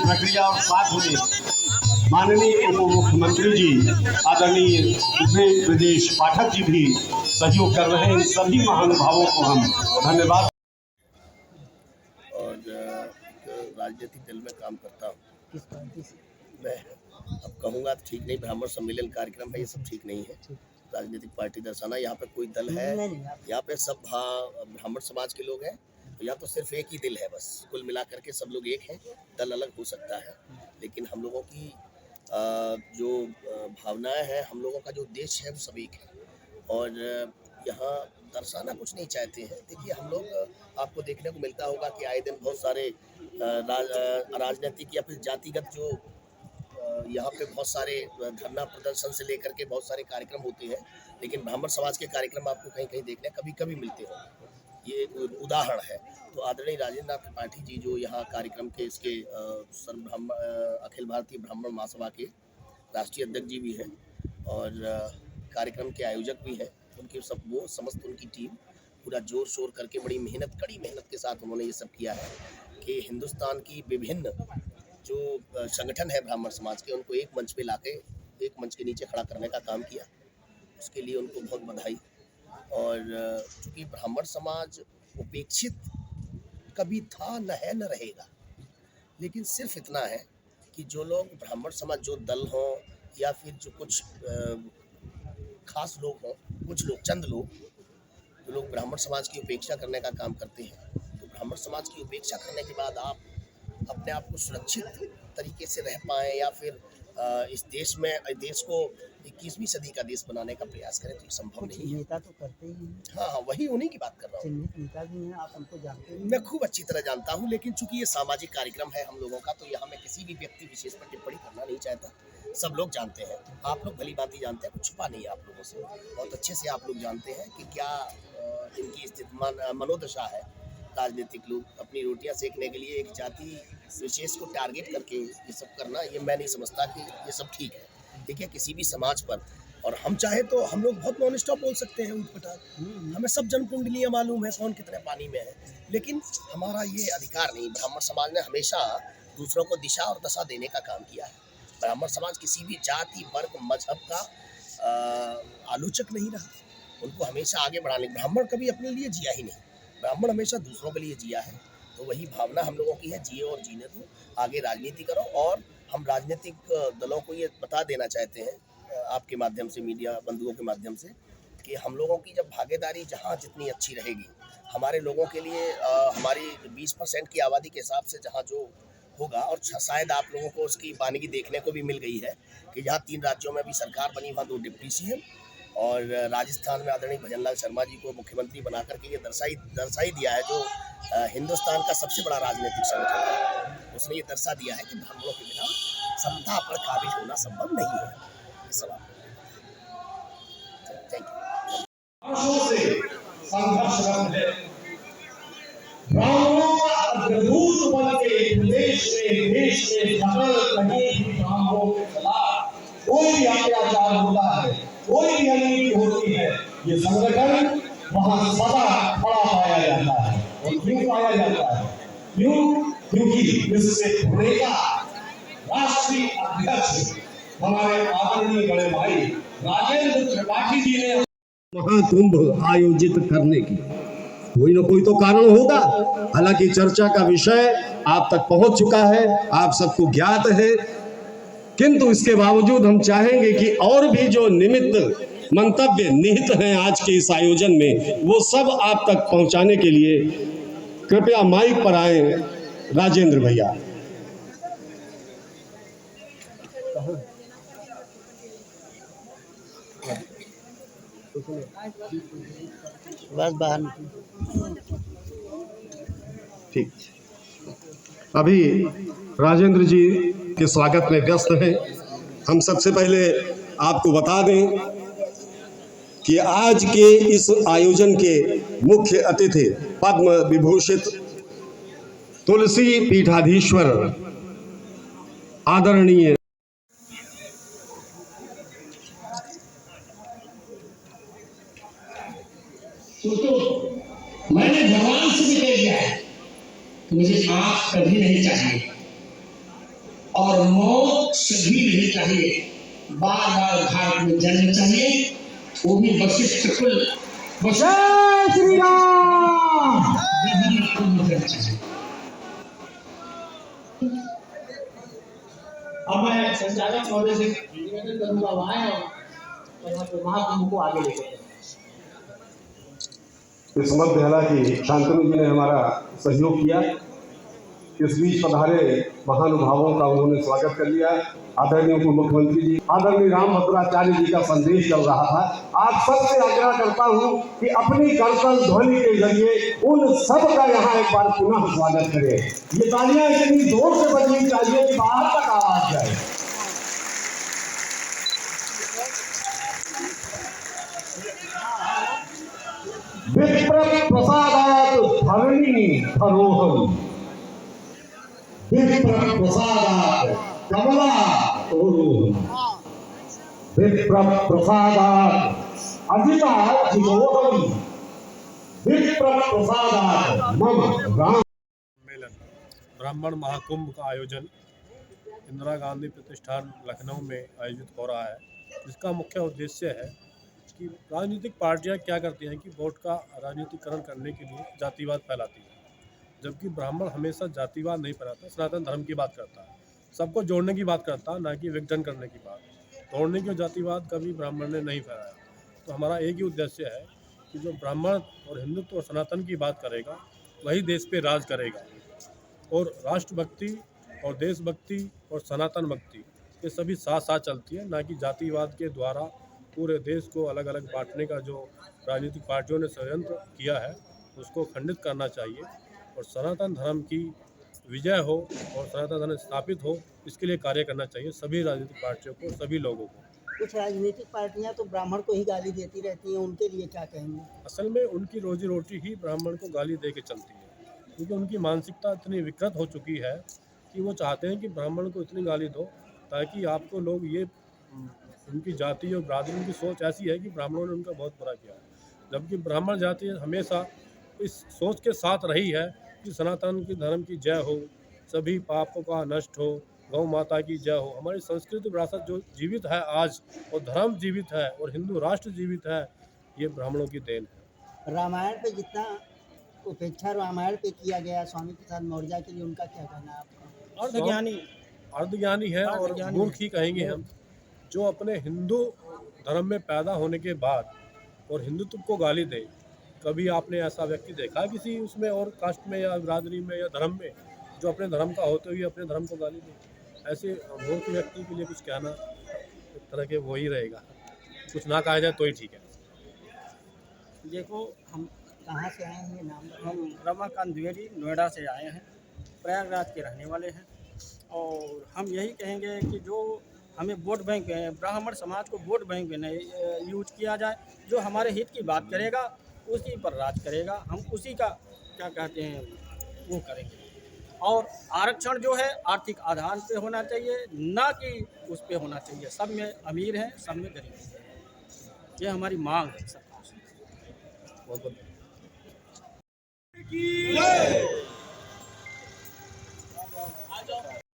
प्रक्रिया और साथ में माननीय उप मुख्यमंत्री जी आदरणीय ब्रजेश पाठक जी भी सहयोग कर रहे हैं। इन सभी महानुभावों को हम धन्यवाद। और राजनीतिक दल में काम करता हूँ। किस पार्टी से? मैं अब कहूँगा तो ठीक नहीं, ब्राह्मण सम्मेलन कार्यक्रम है, ये सब ठीक नहीं है। राजनीतिक पार्टी दर्शाना, यहाँ पे कोई दल है, यहाँ पे सब ब्राह्मण समाज के लोग हैं, या तो सिर्फ एक ही दिल है बस। कुल मिला करके सब लोग एक हैं, दल अलग हो सकता है, लेकिन हम लोगों की जो भावनाएं हैं, हम लोगों का जो उद्देश्य है वो सब एक है। और यहाँ दर्शाना कुछ नहीं चाहते हैं। देखिए, हम लोग आपको देखने को मिलता होगा कि आए दिन बहुत सारे राजनीतिक या फिर जातिगत जो यहाँ पे बहुत सारे धरना प्रदर्शन से लेकर के बहुत सारे कार्यक्रम होते हैं, लेकिन ब्राह्मण समाज के कार्यक्रम आपको कहीं कहीं देखने कभी कभी मिलते हैं। ये एक उदाहरण है। तो आदरणीय राजेंद्र नाथ त्रिपाठी जी जो यहाँ कार्यक्रम के इसके अखिल भारतीय ब्राह्मण महासभा के राष्ट्रीय अध्यक्ष जी भी हैं और कार्यक्रम के आयोजक भी हैं, उनके सब वो समस्त उनकी टीम पूरा जोर शोर करके बड़ी मेहनत, कड़ी मेहनत के साथ उन्होंने ये सब किया है कि हिंदुस्तान की विभिन्न जो संगठन है ब्राह्मण समाज के, उनको एक मंच पे लाके एक मंच के नीचे खड़ा करने का काम किया। उसके लिए उनको बहुत बधाई। और चूँकि ब्राह्मण समाज उपेक्षित कभी था, न है, न रहेगा, लेकिन सिर्फ इतना है कि जो लोग ब्राह्मण समाज, जो दल हों या फिर जो कुछ खास लोग हों, कुछ लोग, चंद लोग, जो लोग ब्राह्मण समाज की उपेक्षा करने का काम करते हैं, तो ब्राह्मण समाज की उपेक्षा करने के बाद आप अपने आप को सुरक्षित तरीके से रह पाएँ या फिर इस देश में, देश को 21वीं सदी का देश बनाने का प्रयास करें, तो ये संभव नहीं है। नेता तो करते ही हैं। हाँ, वही उन्हीं की बात कर रहा हूँ। नेता भी हैं, आप हमको जानते हैं। मैं खूब अच्छी तरह जानता हूँ, लेकिन चूंकि ये सामाजिक कार्यक्रम है हम लोगों का, तो यहाँ मैं किसी भी व्यक्ति विशेष पर टिप्पणी करना नहीं चाहता। सब लोग जानते हैं, आप लोग भली भांति जानते हैं, कुछ छुपा नहीं है आप लोगों से। बहुत अच्छे से आप लोग जानते हैं कि क्या इनकी स्थिति मनोदशा है। राजनीतिक लोग अपनी रोटियां सेकने के लिए एक जाति विशेष को टारगेट करके ये सब करना, ये मैं नहीं समझता कि ये सब ठीक है। ठीक है, किसी भी समाज पर, और हम चाहे तो हम लोग बहुत नॉन स्टॉप बोल सकते हैं उठपटांग, हमें सब जनकुंडलियाँ मालूम है कौन कितने पानी में है, लेकिन हमारा ये अधिकार नहीं। ब्राह्मण समाज ने हमेशा दूसरों को दिशा और दशा देने का काम किया है। ब्राह्मण समाज किसी भी जाति, वर्ग, मजहब का आलोचक नहीं रहा। उनको हमेशा आगे बढ़ाने, ब्राह्मण कभी अपने लिए जिया ही नहीं, ब्राह्मण हमेशा दूसरों के लिए जिया है। तो वही भावना हम लोगों की है, जिए और जीने दो, आगे राजनीति करो। और हम राजनीतिक दलों को ये बता देना चाहते हैं आपके माध्यम से, मीडिया बंधुओं के माध्यम से, कि हम लोगों की जब भागीदारी जहाँ जितनी अच्छी रहेगी, हमारे लोगों के लिए हमारी 20% की आबादी के हिसाब से जहाँ जो होगा, और शायद आप लोगों को उसकी वानगी देखने को भी मिल गई है कि जहाँ 3 राज्यों में भी सरकार बनी, वहाँ 2 डिप्टी सीएम, और राजस्थान में आदरणीय भजनलाल शर्मा जी को मुख्यमंत्री बना करके ये दर्शाई दिया है, जो हिंदुस्तान का सबसे बड़ा राजनीतिक संगठन है, उसने ये दर्शा दिया है कि ब्राह्मणों के बिना सत्ता पर काबिज होना संभव नहीं है। ये सवाल। Thank you. वर्षों से संघर्षरत है, ब्राह्मणों का अग्रदूत बन के देश में कहीं भी ब्राह्मणों के खिलाफ कोई भी अत्याचार होता है, कोई भी अनीति होती है, ये संगठन वहाँ सदा खड़ा पाया जाता है। और क्यों पाया जाता है? क्योंकि इससे राष्ट्रीय अध्यक्ष हमारे आदरणीय बड़े भाई राजेंद्र त्रिपाठी जी ने महाकुंभ आयोजित करने की कोई न कोई तो कारण होगा। हालांकि चर्चा का विषय आप तक पहुंच चुका है, आप सबको ज्ञात है, किंतु इसके बावजूद हम चाहेंगे कि और भी जो निमित्त मंतव्य निहित हैं आज के इस आयोजन में, वो सब आप तक पहुंचाने के लिए कृपया माइक पर आए राजेंद्र भैया। बस बाहर ठीक, अभी राजेंद्र जी के स्वागत में व्यस्त हैं। हम सबसे पहले आपको बता दें कि आज के इस आयोजन के मुख्य अतिथि पद्म विभूषित तुलसी पीठाधीश्वर आदरणीय तो मैंने भगवान से भी कह दिया है कि मुझे आँख कभी नहीं चाहिए और मोक्ष भी नहीं चाहिए, बार बार भारत में जन्म चाहिए, वो भी वशिष्ठ कुल वशिष्ठ श्री राम चाहिए। अब मैं संचालक महोदय से निवेदन करूंगा वहाँ और महाकुंभ को आगे लेकर चलें। इस मध्य हालांकि शांतनु जी ने हमारा सहयोग किया। इस बीच पधारे महानुभावों का उन्होंने स्वागत कर लिया। आदरणीय उप मुख्यमंत्री जी, आदरणीय रामभद्राचार्य जी का संदेश चल रहा था। आप सबसे आग्रह करता हूं कि अपनी करतल ध्वनि के जरिए उन सब का यहाँ एक बार पुनः स्वागत करें। ये तालियां इतनी जोर से बजनी चाहिए कि बाहर तक आवाज जाए। विप्र प्रसादात धरणी धरोहर, विप्र प्रसादात कमला विप्र प्रसादात अजिता जिगोहरी, विप्र प्रसादात मम राम। सम्मेलन ब्राह्मण महाकुंभ का आयोजन इंदिरा गांधी प्रतिष्ठान लखनऊ में आयोजित हो रहा है, जिसका मुख्य उद्देश्य है कि राजनीतिक पार्टियां क्या करती हैं कि वोट का राजनीतिकरण करने के लिए जातिवाद फैलाती हैं, जबकि ब्राह्मण हमेशा जातिवाद नहीं फैलाता, सनातन धर्म की बात करता है, सबको जोड़ने की बात करता है, ना कि विघटन करने की बात। तोड़ने की जातिवाद कभी ब्राह्मण ने नहीं फैलाया। तो हमारा एक ही उद्देश्य है कि जो ब्राह्मण और हिंदुत्व और सनातन की बात करेगा वही देश पे राज करेगा, और राष्ट्रभक्ति और देशभक्ति और सनातन भक्ति ये सभी साथ साथ चलती है, ना कि जातिवाद के द्वारा पूरे देश को अलग अलग बांटने का जो राजनीतिक पार्टियों ने षड्यंत्र किया है उसको खंडित करना चाहिए, और सनातन धर्म की विजय हो और सनातन धर्म स्थापित हो, इसके लिए कार्य करना चाहिए सभी राजनीतिक पार्टियों को, सभी लोगों को। कुछ राजनीतिक पार्टियां तो ब्राह्मण को ही गाली देती रहती हैं, उनके लिए क्या कहेंगे? असल में उनकी रोजी रोटी ही ब्राह्मण को गाली दे के चलती है, क्योंकि उनकी मानसिकता इतनी विकृत हो चुकी है कि वो चाहते हैं कि ब्राह्मण को इतनी गाली दो ताकि आपको लोग ये, उनकी जाति और बरादरी की सोच ऐसी है कि ब्राह्मणों ने उनका बहुत बुरा किया, जबकि ब्राह्मण जाति हमेशा इस सोच के साथ रही है कि सनातन की धर्म की जय हो, सभी पापों का नष्ट हो, गौ माता की जय हो। हमारी संस्कृति विरासत जो जीवित है आज, और धर्म जीवित है और हिंदू राष्ट्र जीवित है, ये ब्राह्मणों की देन है। रामायण पे जितना उपेक्षा रामायण पे किया गया स्वामी प्रसाद मौर्य के लिए, उनका क्या कहना है आपका? अर्धज्ञानी है और मूर्ख ही कहेंगे हम, जो अपने हिंदू धर्म में पैदा होने के बाद और हिंदुत्व को गाली दे। कभी आपने ऐसा व्यक्ति देखा किसी उसमें और कास्ट में या बिरादरी में या धर्म में जो अपने धर्म का होते हुए अपने धर्म को गाली दे? ऐसे मूर्ख व्यक्ति के लिए कुछ कहना एक तरह के वो ही रहेगा, कुछ ना कहा जाए तो ही ठीक है। देखो, हम कहाँ से आए हैं? नाम हम रमाकांत द्विवेदी नोएडा से आए हैं, प्रयागराज के रहने वाले हैं, और हम यही कहेंगे कि जो हमें वोट बैंक ब्राह्मण समाज को वोट बैंक में नहीं यूज किया जाए। जो हमारे हित की बात करेगा उसी पर राज करेगा, हम उसी का क्या कहते हैं वो करेंगे। और आरक्षण जो है आर्थिक आधार पे होना चाहिए, ना कि उस पे होना चाहिए सब में अमीर हैं सब में गरीब हैं। ये हमारी मांग है सरकार से। बहुत बहुत